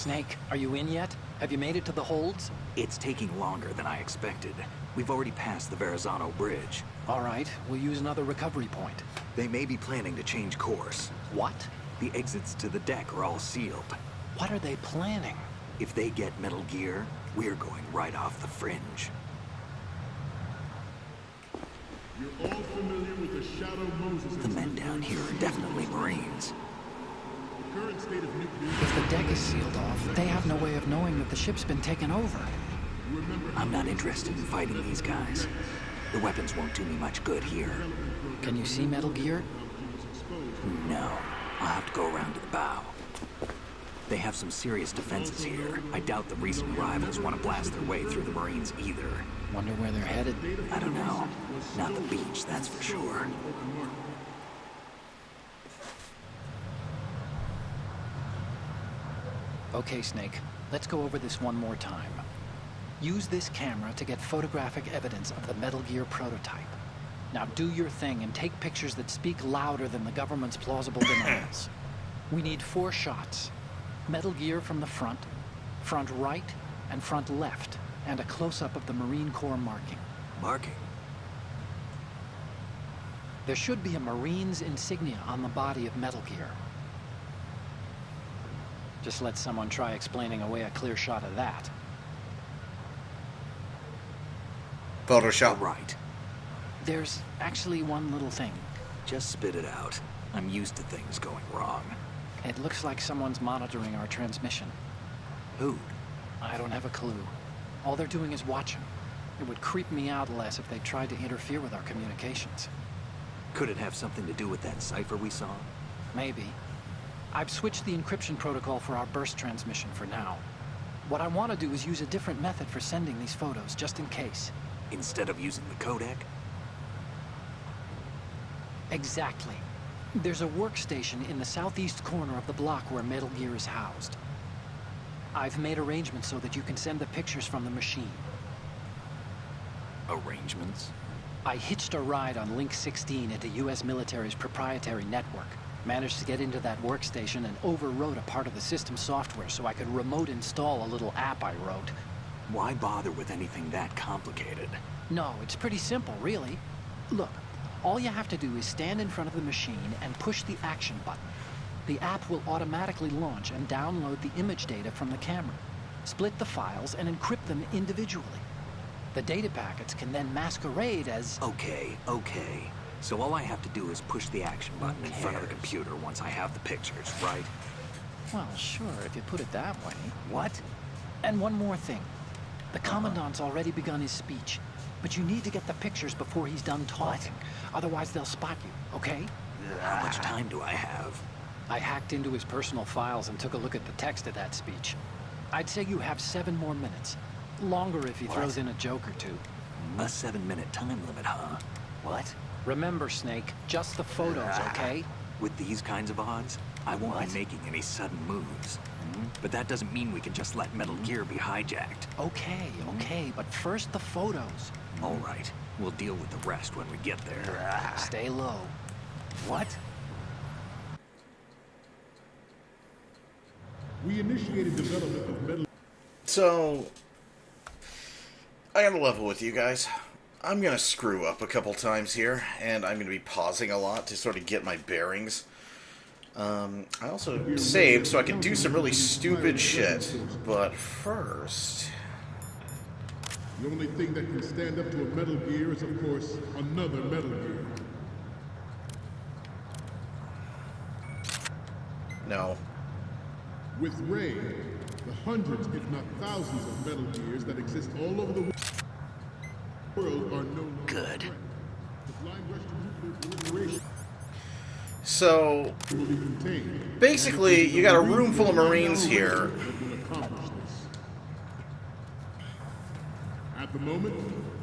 Snake, are you in yet? Have you made it to the holds? It's taking longer than I expected. We've already passed the Verrazano Bridge. All right, we'll use another recovery point. They may be planning to change course. What? The exits to the deck are all sealed. What are they planning? If they get Metal Gear, we're going right off the fringe. You're all familiar with the Shadow Moses. The men down here are definitely Marines. The current state of nuclear... If the deck is sealed off, they have no way of knowing that the ship's been taken over. I'm not interested in fighting these guys. The weapons won't do me much good here. Can you see Metal Gear? No. I'll have to go around to the bow. They have some serious defenses here. I doubt the recent arrivals want to blast their way through the Marines either. Wonder where they're headed? I don't know. Not the beach, that's for sure. Okay, Snake. Let's go over this one more time. Use this camera to get photographic evidence of the Metal Gear prototype. Now do your thing and take pictures that speak louder than the government's plausible denials. We need 4 shots. Metal Gear from the front right, and front left, and a close-up of the Marine Corps marking. Marking? There should be a Marine's insignia on the body of Metal Gear. Just let someone try explaining away a clear shot of that. Photoshop. Right. There's actually one little thing. Just spit it out. I'm used to things going wrong. It looks like someone's monitoring our transmission. Who? I don't have a clue. All they're doing is watching. It would creep me out less if they tried to interfere with our communications. Could it have something to do with that cipher we saw? Maybe. I've switched the encryption protocol for our burst transmission for now. What I want to do is use a different method for sending these photos, just in case. Instead of using the codec? Exactly. There's a workstation in the southeast corner of the block where Metal Gear is housed. I've made arrangements so that you can send the pictures from the machine. Arrangements? I hitched a ride on Link 16 into U.S. military's proprietary network. Managed to get into that workstation and overwrote a part of the system software so I could remote install a little app I wrote. Why bother with anything that complicated? No, it's pretty simple, really. Look, all you have to do is stand in front of the machine and push the action button. The app will automatically launch and download the image data from the camera, split the files, and encrypt them individually. The data packets can then masquerade as... Okay. So all I have to do is push the action button in front of the computer once I have the pictures, right? Well, sure, if you put it that way. What? And one more thing. The Commandant's already begun his speech, but you need to get the pictures before he's done talking. Otherwise, they'll spot you, okay? How much time do I have? I hacked into his personal files and took a look at the text of that speech. I'd say you have 7 more minutes. Longer if he throws in a joke or two. A 7-minute time limit, huh? What? Remember, Snake, just the photos, okay? With these kinds of odds, I won't be making any sudden moves. But that doesn't mean we can just let Metal Gear be hijacked. Okay, but first the photos. All right, we'll deal with the rest when we get there. Stay low. What? We initiated development of Metal... So, I gotta level with you guys. I'm gonna screw up a couple times here, and I'm gonna be pausing a lot to sort of get my bearings. I also saved so I can do some really stupid shit, but first... The only thing that can stand up to a Metal Gear is, of course, another Metal Gear. No. With Ray, the hundreds, if not thousands of Metal Gears that exist all over the world are no longer good. The blind rush to nuclear proliferation So, will be contained. basically, you got a room full of Marines here. At the moment,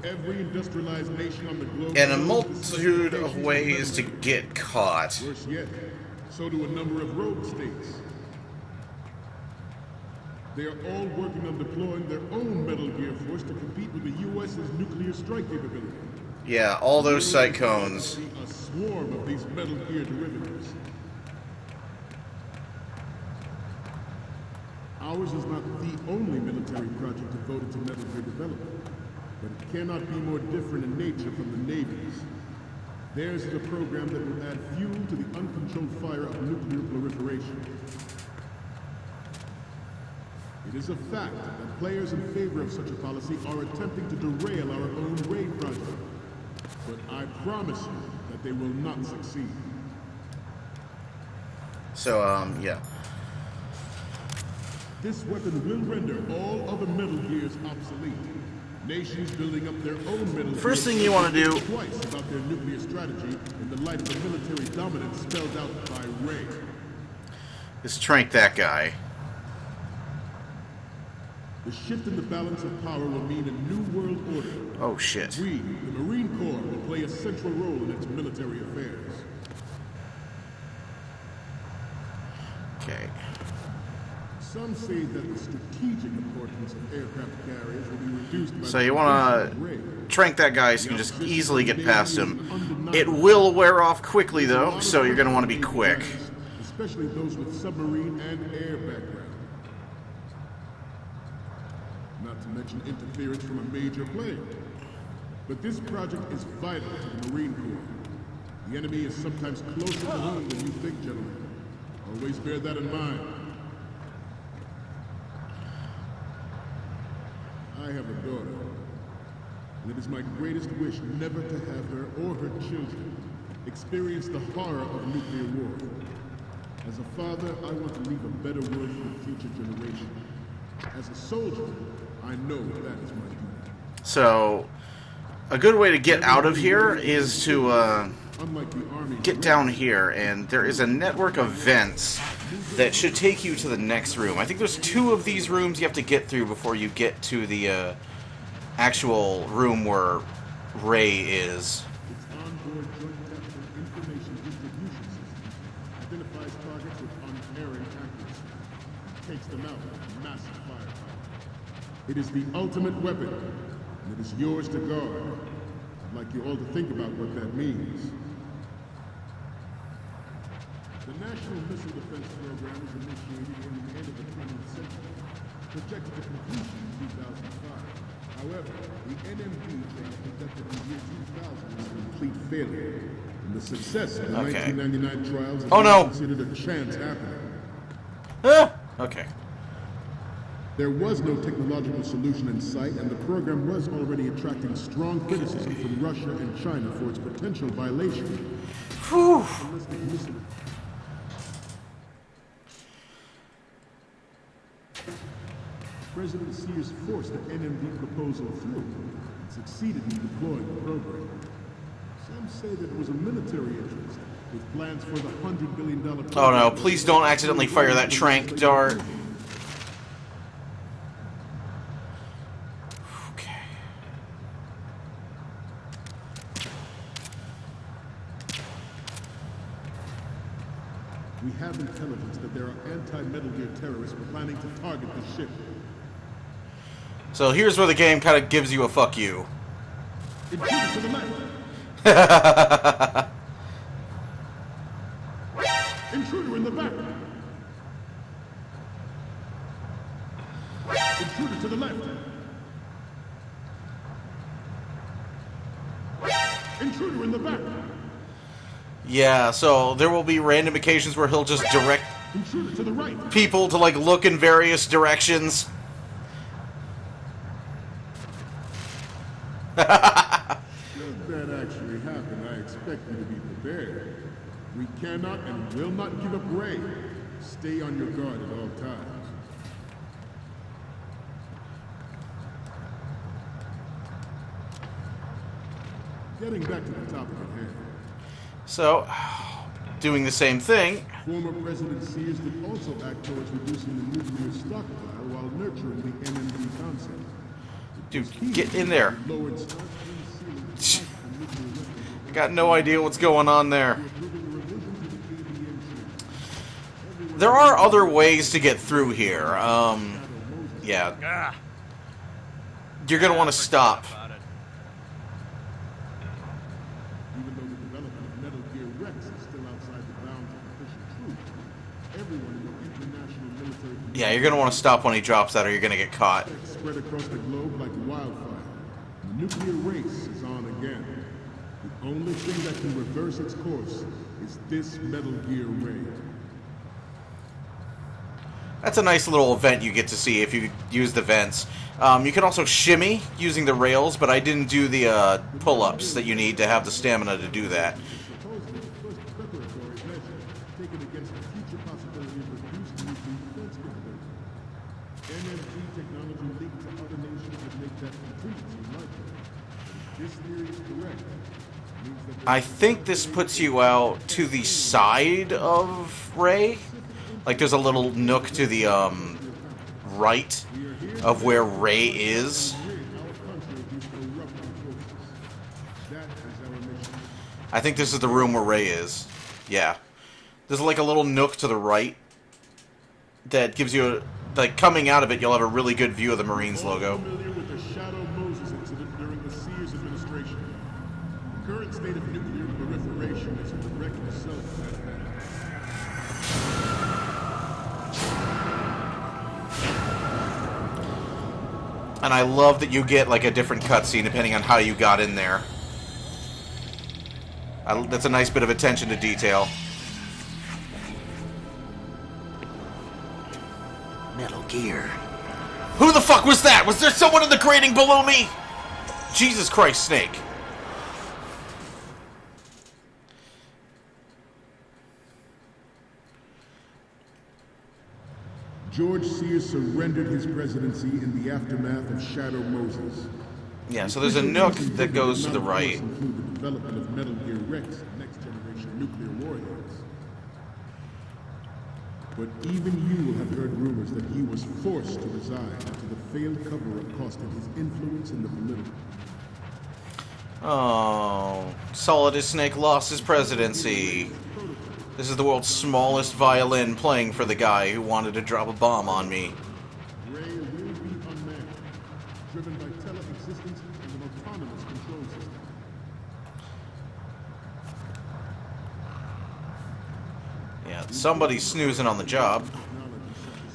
every industrialized nation on the globe... And a multitude of ways to get caught. Worse yet, so do a number of rogue states. They are all working on deploying their own Metal Gear force to compete with the U.S.'s nuclear strike capability. Yeah, all those cyclones. A swarm of these Metal Gear derivatives. Ours is not the only military project devoted to Metal Gear development, but it cannot be more different in nature from the Navy's. Theirs is a program that will add fuel to the uncontrolled fire of nuclear proliferation. It is a fact that players in favor of such a policy are attempting to derail our own raid project. But I promise you that they will not succeed. So, yeah. This weapon will render all other Metal Gears obsolete. Nations building up their own Metal First Gear thing you want to do... twice about their nuclear strategy in the light of the military dominance spelled out by Ray. is trank that guy. The shift in the balance of power will mean a new world order. Oh, shit. We, the Marine Corps, will play a central role in its military affairs. Okay. Some say that the strategic importance of aircraft carriers will be reduced by... So you want to trank that guy so you can just easily get past him. It will wear off quickly, though, so you're going to want to be quick. Especially those with submarine and air background. Not to mention interference from a major player. But this project is vital to the Marine Corps. The enemy is sometimes closer to home than you think, gentlemen. Always bear that in mind. I have a daughter, and it is my greatest wish never to have her or her children experience the horror of nuclear war. As a father, I want to leave a better world for future generations. As a soldier, I know that is my duty. So, a good way to get out of here is to get down here, and there is a network of vents that should take you to the next room. I think there's 2 of these rooms you have to get through before you get to the actual room where Ray is. Its onboard joint capture information distribution system identifies targets with unerring accuracy, takes them out with massive firepower. It is the ultimate weapon, and it is yours to guard. I'd like you all to think about what that means. The National Missile Defense Program was initiated in the end of the 20th century, projected to completion in 2005. However, the NMD trial conducted in the year 2000 was a complete failure, and the success of the 1999 trials is considered a chance happening. Okay. There was no technological solution in sight, and the program was already attracting strong criticism from Russia and China for its potential violation. Whew. President Sears forced the NMD proposal through and succeeded in deploying the program. Some say that it was a military interest, with plans for the $100 billion program. Oh no, please don't accidentally fire that trank dart. Okay. We have intelligence that there are anti-Metal Gear terrorists planning to target the ship. So here's where the game kind of gives you a fuck you. Intruder to the left. Intruder in the back. Intruder to the left. Intruder in the back. Yeah, so there will be random occasions where he'll just direct Intruder to the right. people to like look in various directions. Should that actually happen, I expect you to be prepared. We cannot and will not give up Ray. Stay on your guard at all times. Getting back to the topic at hand. So, doing the same thing. Former President Sears did also act towards reducing the nuclear stockpile while nurturing the NMD concept. Dude, get in there. Lowered start and sealing the nuclear weapons. Got no idea what's going on there. There are other ways to get through here. Yeah. You're gonna want to stop. Even though the development of Metal Gear Rex is still outside the bounds of official truth, everyone in the international military Yeah, you're gonna want to stop when he drops that or you're gonna get caught. Spread across the globe like wildfire. The nuclear race is on again. The only thing that can reverse its course is this Metal Gear raid. That's a nice little event you get to see if you use the vents. You can also shimmy using the rails, but I didn't do the pull-ups that you need to have the stamina to do that. Supposedly the first preparatory measure taken against the future possibility of reduced nuclear defense capability. NMG technology leaked to other nations would make that contingency likely. If this theory is correct, it means that I think this puts you out to the side of Ray. Like there's a little nook to the right of where Ray is. I think this is the room where Ray is. Yeah. There's like a little nook to the right that gives you, like, coming out of it, you'll have a really good view of the Marines logo. Familiar with the Shadow Moses incident during the Sears administration. The current state of nuclear proliferation is a direct result of that matter. And I love that you get, like, a different cutscene depending on how you got in there. That's a nice bit of attention to detail. Metal Gear. Who the fuck was that? Was there someone in the grating below me? Jesus Christ, Snake. George Sears surrendered his presidency in the aftermath of Shadow Moses. Yeah, so there's a nook that goes to the right. Include the development of Metal Gear Rex and next-generation nuclear warheads. But even you will have heard rumors that he was forced to resign after the failed cover-up costing his influence in the political. Oh, Solidus Snake lost his presidency. This is the world's smallest violin playing for the guy who wanted to drop a bomb on me. Ray will be unmanned, driven by tele-existence and an autonomous control system. Yeah, somebody's snoozing on the job.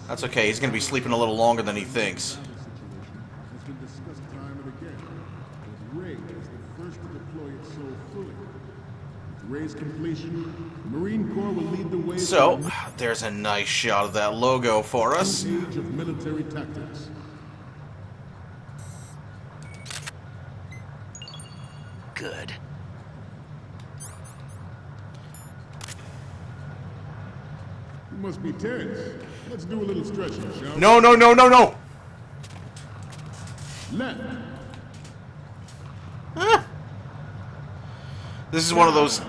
That's okay, he's gonna be sleeping a little longer than he thinks. This situation has been discussed time and again, but Ray is the first to deploy it so fully. With Ray's completion, the Marine Corps will lead the way So, to there's a nice shot of that logo for us. a new age of military tactics. Good. You must be tense. Let's do a little stretching, shall we? No, no, no, no, no! Left. This is one of those.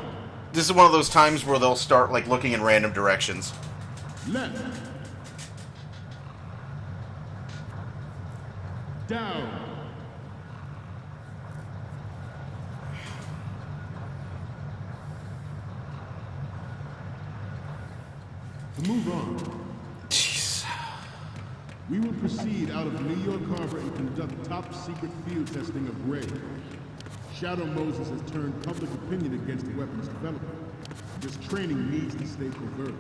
This is one of those times where they'll start like looking in random directions. Left. Down. To move on, Jeez. we will proceed out of New York Harbor and conduct top-secret field testing of Ray. Shadow Moses has turned public opinion against weapons development. This training needs to stay covert.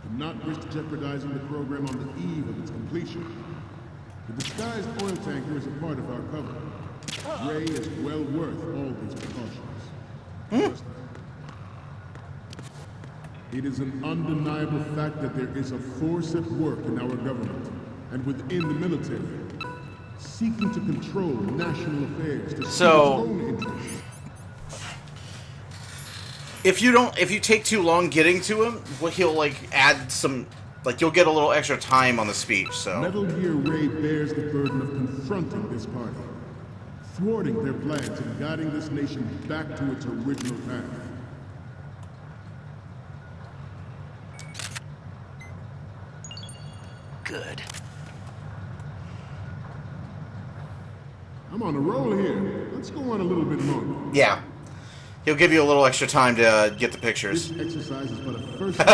Do not risk jeopardizing the program on the eve of its completion. The disguised oil tanker is a part of our cover. Ray is well worth all these precautions. It is an undeniable fact that there is a force at work in our government and within the military, seeking to control national affairs to suit its own interests. If you take too long getting to him, well, he'll like add some, like you'll get a little extra time on the speech. So Metal Gear Ray bears the burden of confronting this party, thwarting their plans and guiding this nation back to its original path. Good. I'm on a roll here. Let's go on a little bit longer. yeah, he'll give you a little extra time to get the pictures. This exercise is but a first step.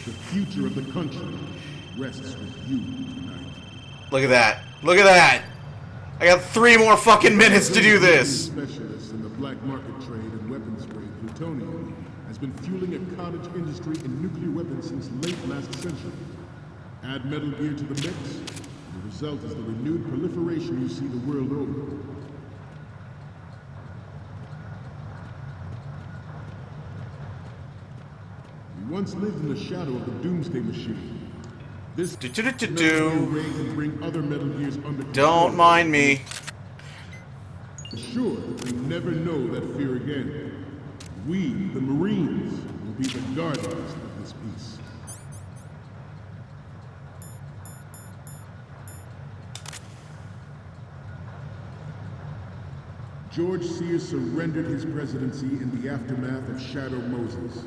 The future of the country rests with you tonight. Look at that! Look at that! I got 3 more fucking minutes to do this. Specialists in the black market trade in weapons grade plutonium has been fueling a cottage industry in nuclear weapons since late last century. Add Metal Gear to the mix, the result is the renewed proliferation you see the world over. We once lived in the shadow of the Doomsday Machine. This Metal Gear Ray can bring other Metal Gears under control. Don't mind me. Sure that we never know that fear again. We, the Marines, will be the guardians of this peace. George Sears surrendered his presidency in the aftermath of Shadow Moses.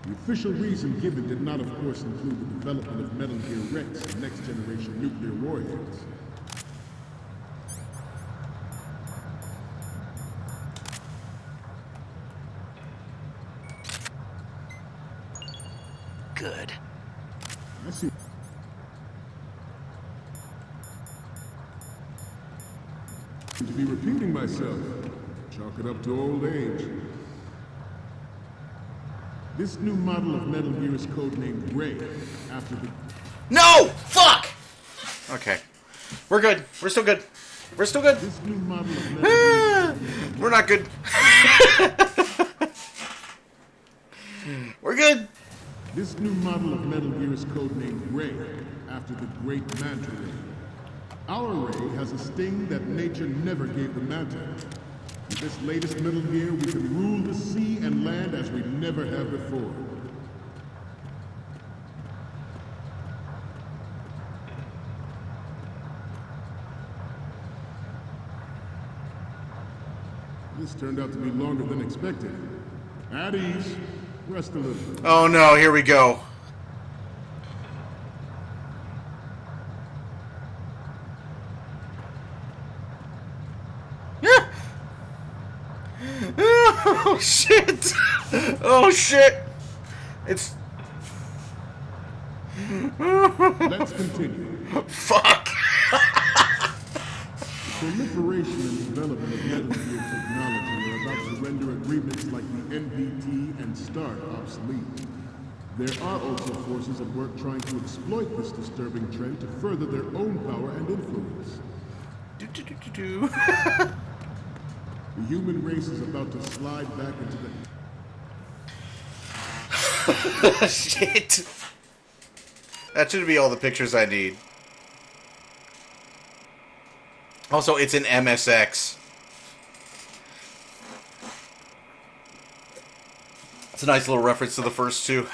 The official reason given did not, of course, include the development of Metal Gear Rex and next-generation nuclear warheads. Good. I see. To be repeating myself. Chalk it up to old age. This new model of Metal Gear is codenamed Ray, after the... No! Fuck! Okay. We're good. We're still good. We're still good. This new model of Metal Gear... We're not good. We're good. This new model of Metal Gear is codenamed Ray, after the great Manta Ray. Our Ray has a sting that nature never gave the Manta. With this latest Metal Gear, we can rule the sea and land as we never have before. This turned out to be longer than expected. At ease. Rest a little. Oh no, here we go. Oh shit! Oh shit! It's... Let's continue. Fuck! Proliferation and development of Metal Gear technology are about to render agreements like the NPT and START obsolete. There are also forces at work trying to exploit this disturbing trend to further their own power and influence. The human race is about to slide back into the... Shit! That should be all the pictures I need. Also, it's an MSX. It's a nice little reference to the first two.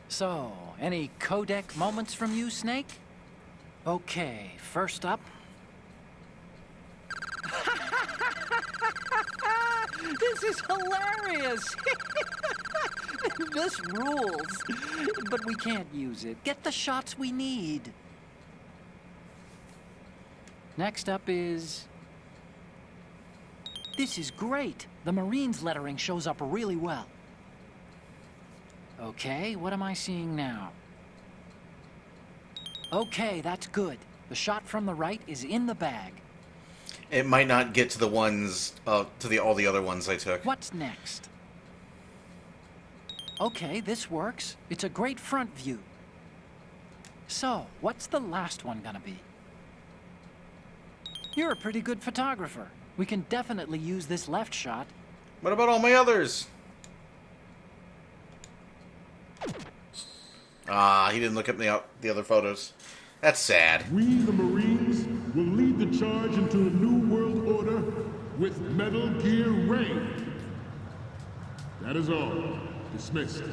So, any codec moments from you, Snake? Okay, first up. This is hilarious! This rules. But we can't use it. Get the shots we need. Next up is... This is great. The Marines lettering shows up really well. Okay, what am I seeing now? Okay, that's good. The shot from the right is in the bag. It might not get to the ones, all the other ones I took. What's next? Okay, this works. It's a great front view. So, what's the last one gonna be? You're a pretty good photographer. We can definitely use this left shot. What about all my others? Ah, he didn't look up the other photos. That's sad. We, the Marines, will lead the charge into a new world order with Metal Gear Ray. That is all. Dismissed.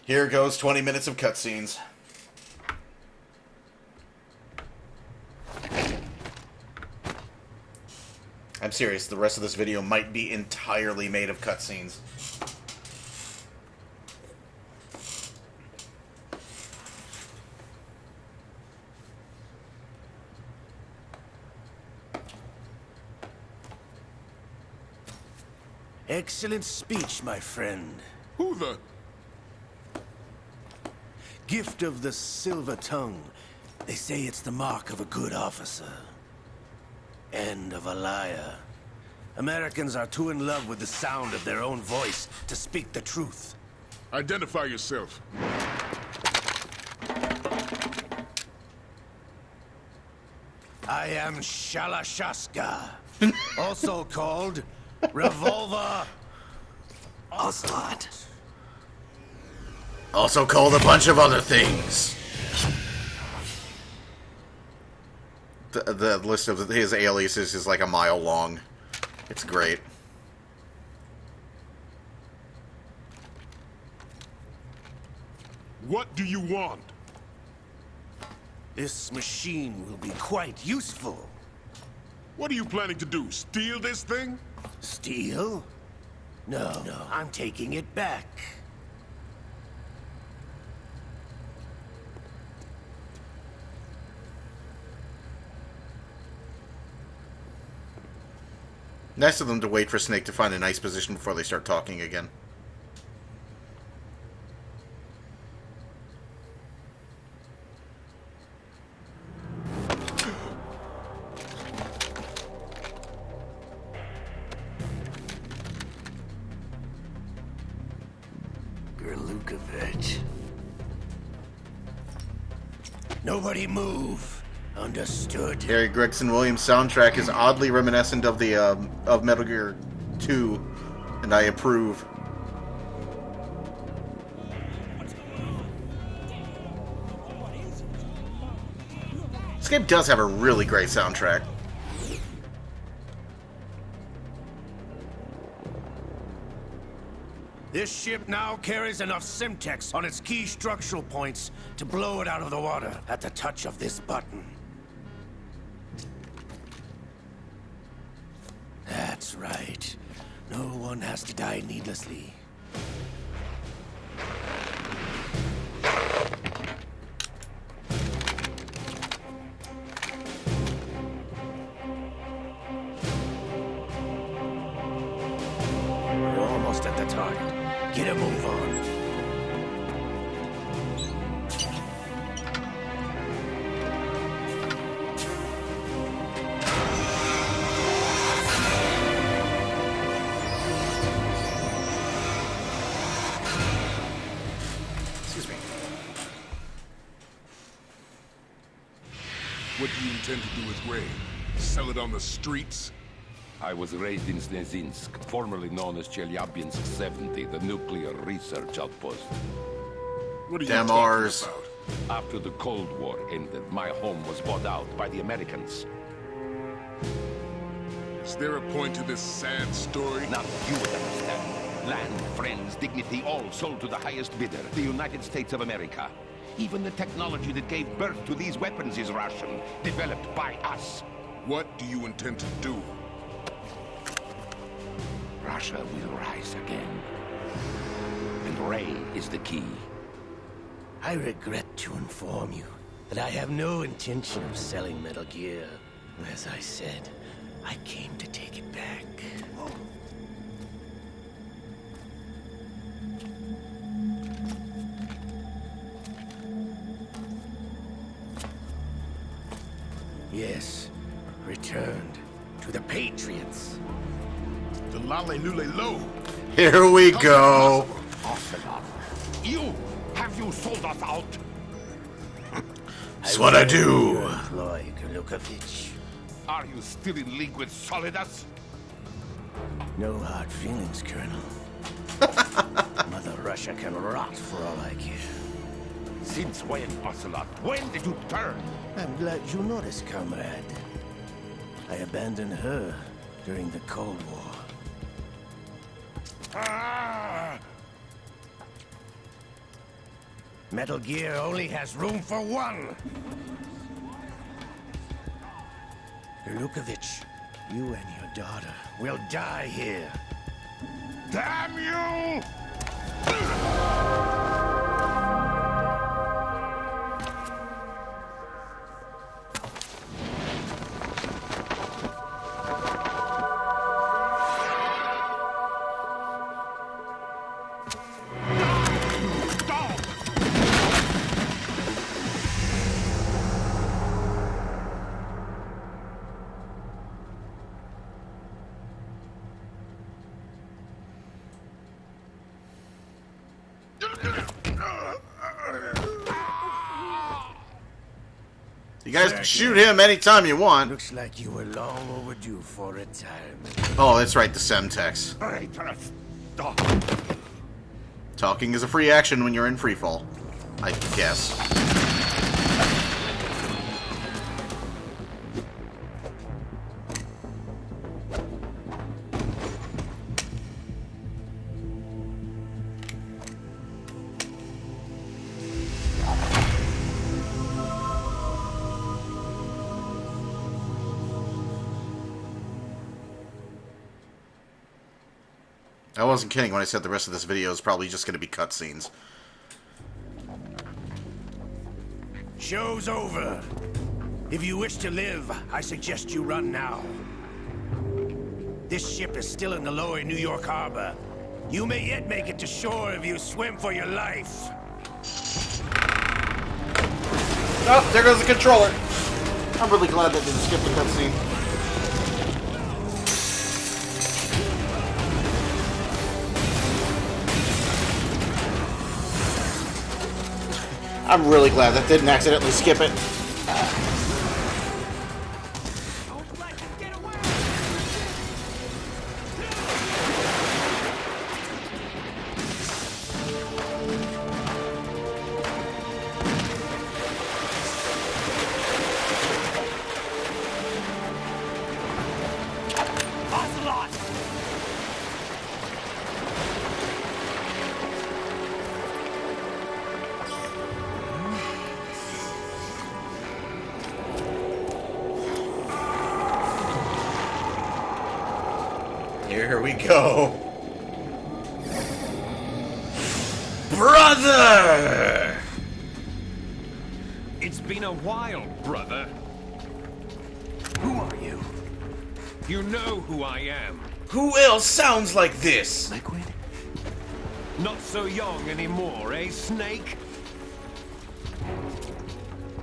Here goes 20 minutes of cutscenes. I'm serious, the rest of this video might be entirely made of cutscenes. Excellent speech, my friend. Who the... Gift of the silver tongue. They say it's the mark of a good officer. And of a liar. Americans are too in love with the sound of their own voice to speak the truth. Identify yourself. I am Shalashaska, also called Revolver Ocelot. Also called a bunch of other things. The list of his aliases is like a mile long. It's great. What do you want? This machine will be quite useful. What are you planning to do? Steal this thing? Steal? No, I'm taking it back. Nice of them to wait for Snake to find a nice position before they start talking again. Gerlukovich. Nobody move. Understood. Harry Gregson Williams' soundtrack is oddly reminiscent of the of Metal Gear 2, and I approve. This game does have a really great soundtrack. This ship now carries enough Simtex on its key structural points to blow it out of the water at the touch of this button. That's right. No one has to die needlessly. We're almost at the target. Get a move on. Excuse me. What do you intend to do with Ray? Sell it on the streets? I was raised in Snezinsk, formerly known as Chelyabinsk 70, the nuclear research outpost. What are you Damn talking ours. about? After the Cold War ended, my home was bought out by the Americans. Is there a point to this sad story? Not you would understand. Land, friends, dignity, all sold to the highest bidder, the United States of America. Even the technology that gave birth to these weapons is Russian, developed by us. What do you intend to do? Russia will rise again. And Ray is the key. I regret to inform you that I have no intention of selling Metal Gear. As I said, I came to take it back. Yes, returned to the Patriots. The Lale Lule Lo. Here we go. Ocelot, have you sold us out? That's what I do. Employ Gerlukovich. Are you still in league with Solidus? No hard feelings, Colonel. Mother Russia can rot for all I care. Since when, Ocelot? When did you turn? I'm glad you noticed, comrade. I abandoned her during the Cold War. Metal Gear only has room for one. Lukovich, you and your daughter will die here. Damn you! You guys can shoot him anytime you want. Looks like you were long overdue for retirement. Oh, that's right, the Semtex. Talking is a free action when you're in freefall, I guess. I wasn't kidding when I said the rest of this video is probably just going to be cutscenes. Show's over. If you wish to live, I suggest you run now. This ship is still in the lower New York harbor. You may yet make it to shore if you swim for your life. Oh, there goes the controller. I'm really glad that didn't skip the cutscene. I'm really glad that didn't accidentally skip it. Here we go. Brother! It's been a while, brother. Who are you? You know who I am. Who else sounds like this? Liquid? Not so young anymore, eh, Snake?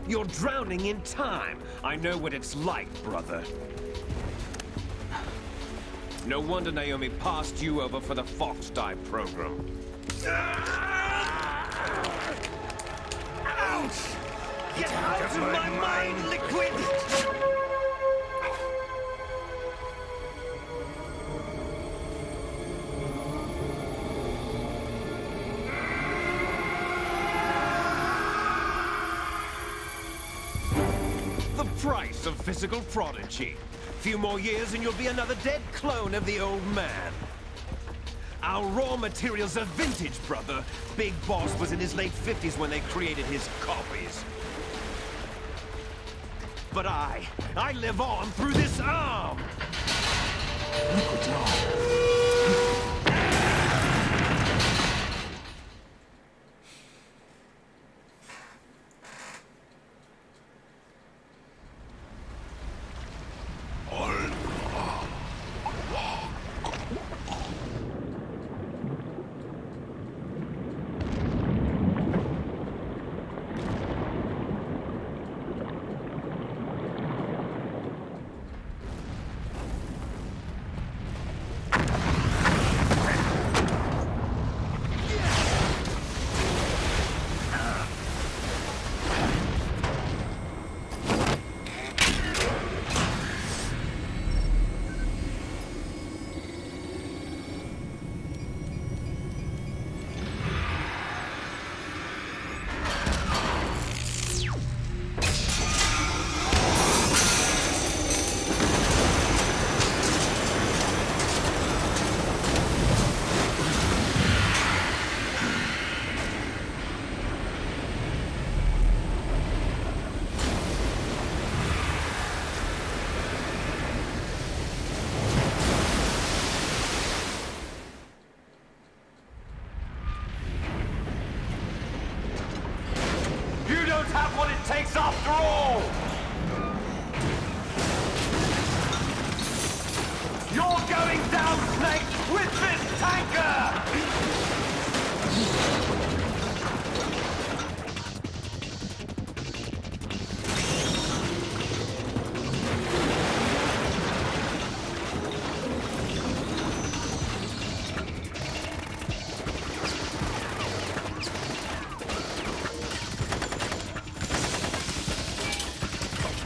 You're drowning in time. I know what it's like, brother. No wonder Naomi passed you over for the Fox Dive program. Ouch! Get out of my mind, Liquid! The price of physical prodigy. Few more years and you'll be another dead clone of the old man. Our raw materials are vintage, brother. Big Boss was in his late 50s when they created his copies. But I live on through this arm! Liquid's arm. takes after all! You're going down, Snake, with this tanker!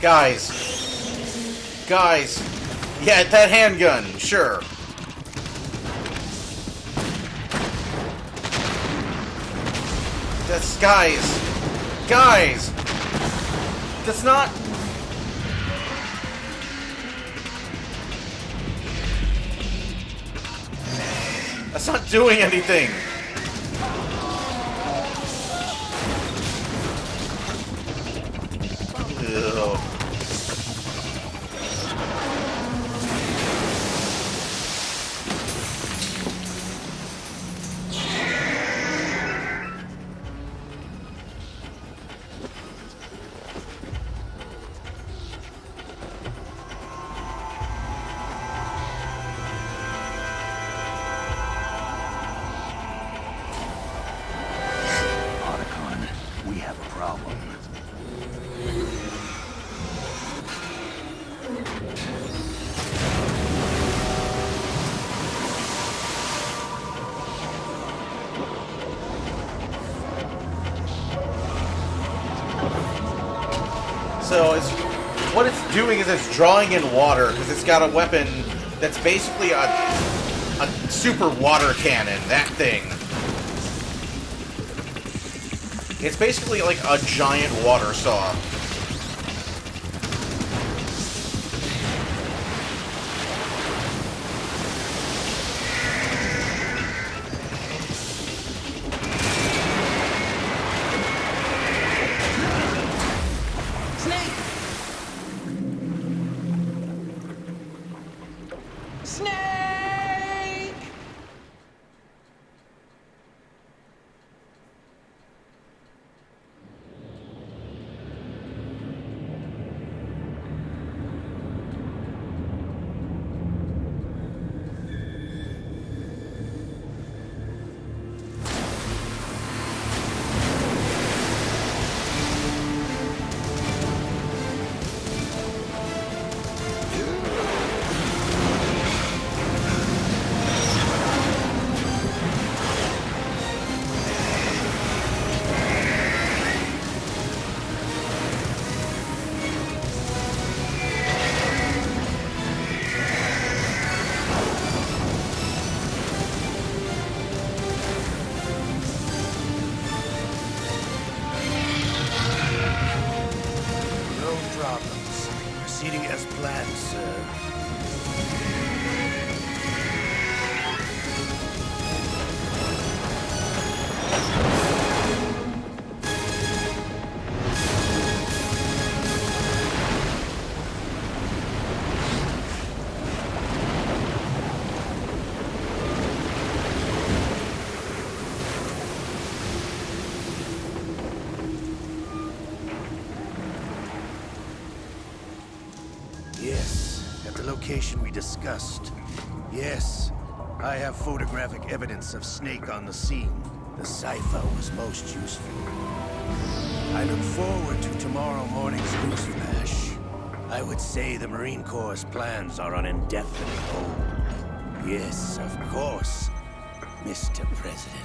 Guys. Guys. Yeah, that handgun, sure. That's... Guys. Guys. That's not... That's not doing anything. Ugh. Otacon, we have a problem. So it's what it's doing is it's drawing in water because it's got a weapon that's basically a super water cannon. That thing. It's basically like a giant water saw. Snake! No problems. Proceeding as planned, sir. Yes, at the location we discussed. Yes, I have photographic evidence of Snake on the scene. The cipher was most useful. I look forward to tomorrow morning's news flash. I would say the Marine Corps' plans are on indefinite hold. Yes, of course, Mr. President.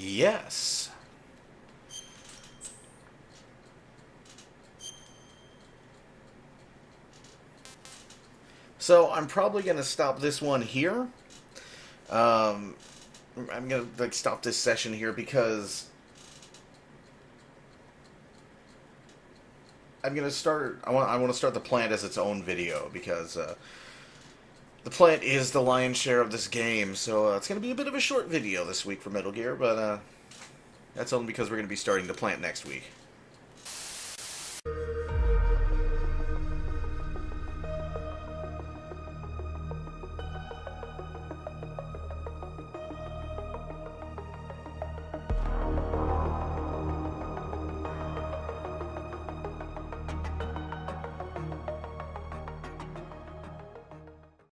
Yes. So I'm probably gonna stop this one here. I'm gonna stop this session here because I'm gonna start. I want to start the plant as its own video because the plant is the lion's share of this game, so it's going to be a bit of a short video this week for Metal Gear, but that's only because we're going to be starting the plant next week.